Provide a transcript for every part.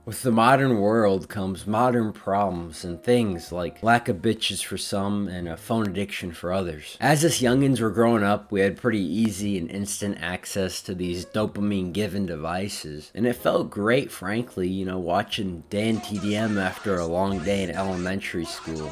With the modern world comes modern problems and things like lack of bitches for some and a phone addiction for others. As us youngins were growing up, we had pretty easy and instant access to these dopamine given devices. And it felt great, frankly, watching Dan TDM after a long day in elementary school.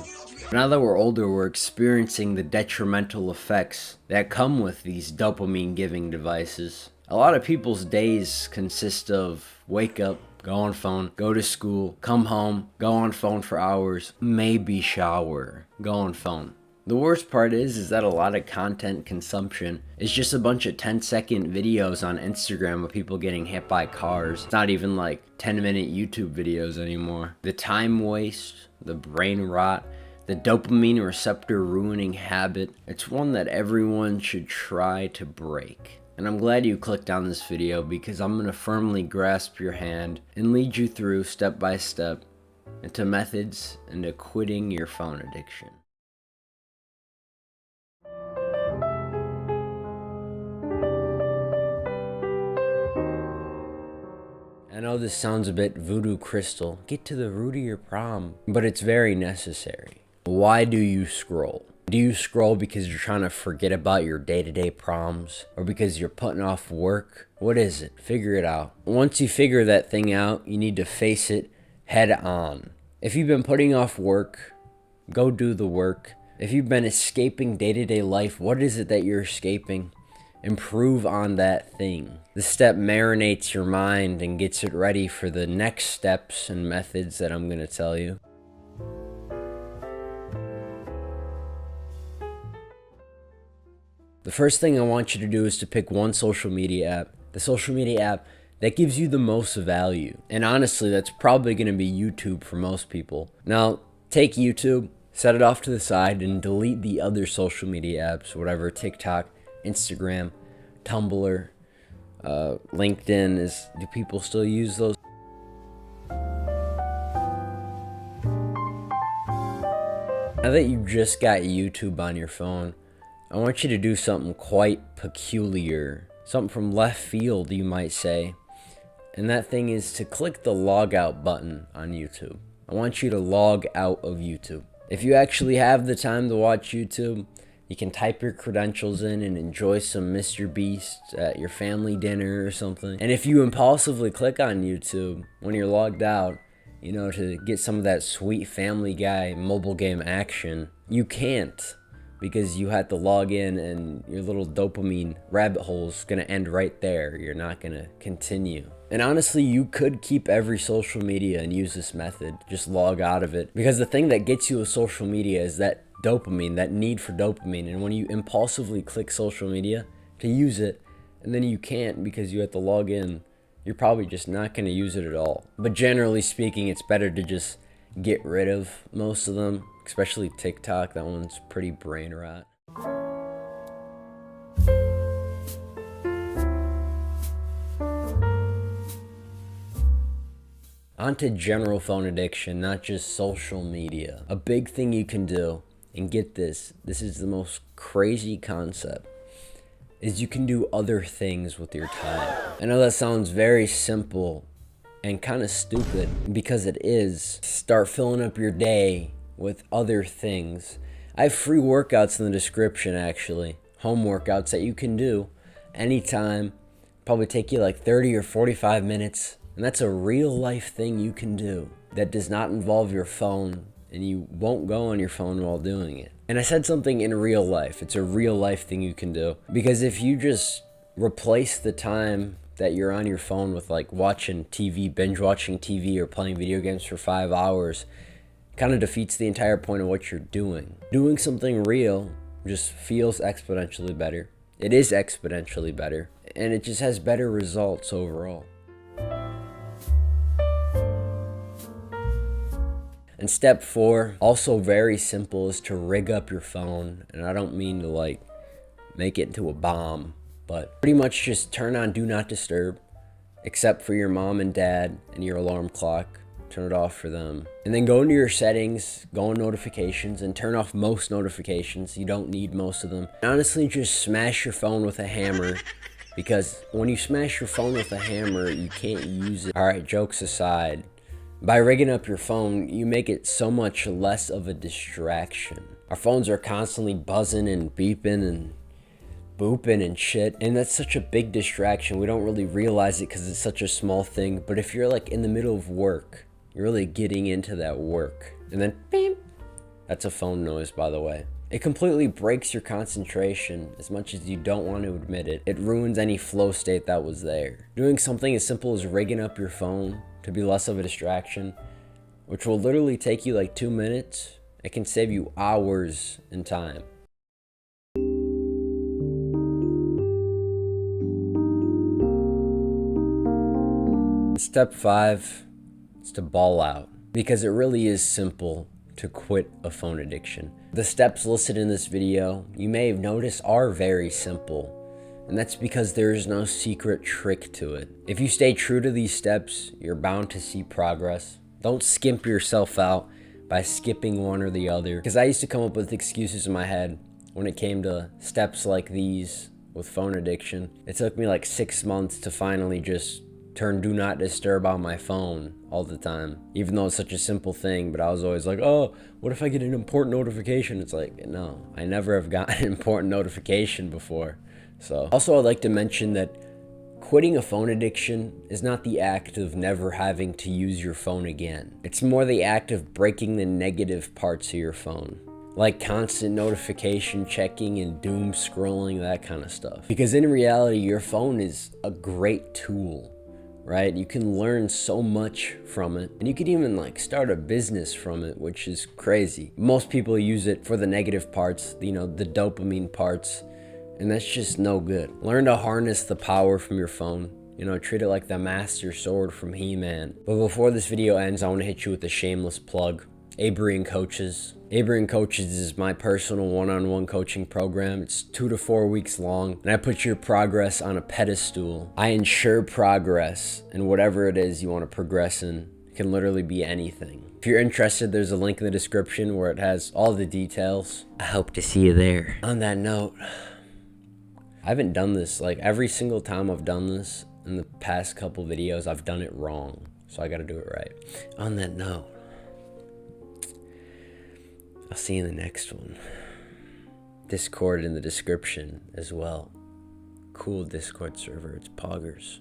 Now that we're older, we're experiencing the detrimental effects that come with these dopamine giving devices. A lot of people's days consist of wake up, go on phone, go to school, come home, go on phone for hours, maybe shower, go on phone. The worst part is that a lot of content consumption is just a bunch of 10-second videos on Instagram of people getting hit by cars. It's not even like 10-minute YouTube videos anymore. The time waste, the brain rot, the dopamine receptor ruining habit, it's one that everyone should try to break. And I'm glad you clicked on this video because I'm going to firmly grasp your hand and lead you through step by step into methods into quitting your phone addiction. I know this sounds a bit voodoo crystal, get to the root of your problem, but it's very necessary. Why do you scroll? Do you scroll because you're trying to forget about your day-to-day problems? Or because you're putting off work? What is it? Figure it out. Once you figure that thing out, you need to face it head on. If you've been putting off work, go do the work. If you've been escaping day-to-day life, what is it that you're escaping? Improve on that thing. This step marinates your mind and gets it ready for the next steps and methods that I'm going to tell you. The first thing I want you to do is to pick one social media app. The social media app that gives you the most value. And honestly, that's probably going to be YouTube for most people. Now, take YouTube, set it off to the side, and delete the other social media apps, whatever, TikTok, Instagram, Tumblr, LinkedIn. Do people still use those? Now that you just got YouTube on your phone, I want you to do something quite peculiar, something from left field, you might say. And that thing is to click the log out button on YouTube. I want you to log out of YouTube. If you actually have the time to watch YouTube, you can type your credentials in and enjoy some Mr. Beast at your family dinner or something. And if you impulsively click on YouTube when you're logged out, to get some of that sweet Family Guy mobile game action, you can't. Because you had to log in and your little dopamine rabbit hole is going to end right there. You're not going to continue. And honestly, you could keep every social media and use this method. Just log out of it. Because the thing that gets you with social media is that dopamine, that need for dopamine. And when you impulsively click social media to use it, and then you can't because you have to log in, you're probably just not going to use it at all. But generally speaking, it's better to just get rid of most of them. Especially TikTok, that one's pretty brain rot. On to general phone addiction, not just social media. A big thing you can do, and get this is the most crazy concept, is you can do other things with your time. I know that sounds very simple and kind of stupid, because it is. Start filling up your day with other things. I have free workouts in the description, actually. Home workouts that you can do anytime. Probably take you like 30 or 45 minutes. And that's a real life thing you can do that does not involve your phone, and you won't go on your phone while doing it. And I said something in real life. It's a real life thing you can do. Because if you just replace the time that you're on your phone with like watching TV, binge watching TV, or playing video games for 5 hours, kind of defeats the entire point of what you're doing. Doing something real just feels exponentially better. It is exponentially better, and it just has better results overall. And step 4, also very simple, is to rig up your phone. And I don't mean to like make it into a bomb, but pretty much just turn on Do Not Disturb, except for your mom and dad and your alarm clock. Turn it off for them. And then go into your settings, go on notifications, and turn off most notifications. You don't need most of them. And honestly, just smash your phone with a hammer, because when you smash your phone with a hammer, you can't use it. Alright, jokes aside, By rigging up your phone, you make it so much less of a distraction. Our phones are constantly buzzing and beeping and booping and shit, and that's such a big distraction. We don't really realize it because it's such a small thing, but if you're like in the middle of work, you're really getting into that work, and then beep, that's a phone noise, by the way. It completely breaks your concentration as much as you don't want to admit it. It ruins any flow state that was there. Doing something as simple as rigging up your phone to be less of a distraction, which will literally take you like 2 minutes, it can save you hours in time. Step 5 is to ball out, because it really is simple to quit a phone addiction. The steps listed in this video, you may have noticed, are very simple, and that's because there is no secret trick to it. If you stay true to these steps, you're bound to see progress. Don't skimp yourself out by skipping one or the other, because I used to come up with excuses in my head when it came to steps like these with phone addiction. It took me like 6 months to finally just turn do not disturb on my phone all the time, even though it's such a simple thing. But I was always like, oh, what if I get an important notification? It's like, no, I never have gotten an important notification before. So also, I'd like to mention that quitting a phone addiction is not the act of never having to use your phone again. It's more the act of breaking the negative parts of your phone, like constant notification checking and doom scrolling, that kind of stuff. Because in reality, your phone is a great tool, right? You can learn so much from it, and you could even like start a business from it, which is crazy. Most people use it for the negative parts, you know, the dopamine parts, and that's just no good. Learn to harness the power from your phone. You know, treat it like the master sword from He-Man. But before this video ends, I want to hit you with a shameless plug. Avery and Coaches. Avery and Coaches is my personal one-on-one coaching program. It's 2 to 4 weeks long, and I put your progress on a pedestal. I ensure progress in whatever it is you want to progress in. It can literally be anything. If you're interested, there's a link in the description where it has all the details. I hope to see you there. On that note, I haven't done this, like every single time I've done this in the past couple videos, I've done it wrong. So I gotta do it right. On that note, I'll see you in the next one. Discord in the description as well. Cool Discord server, it's poggers.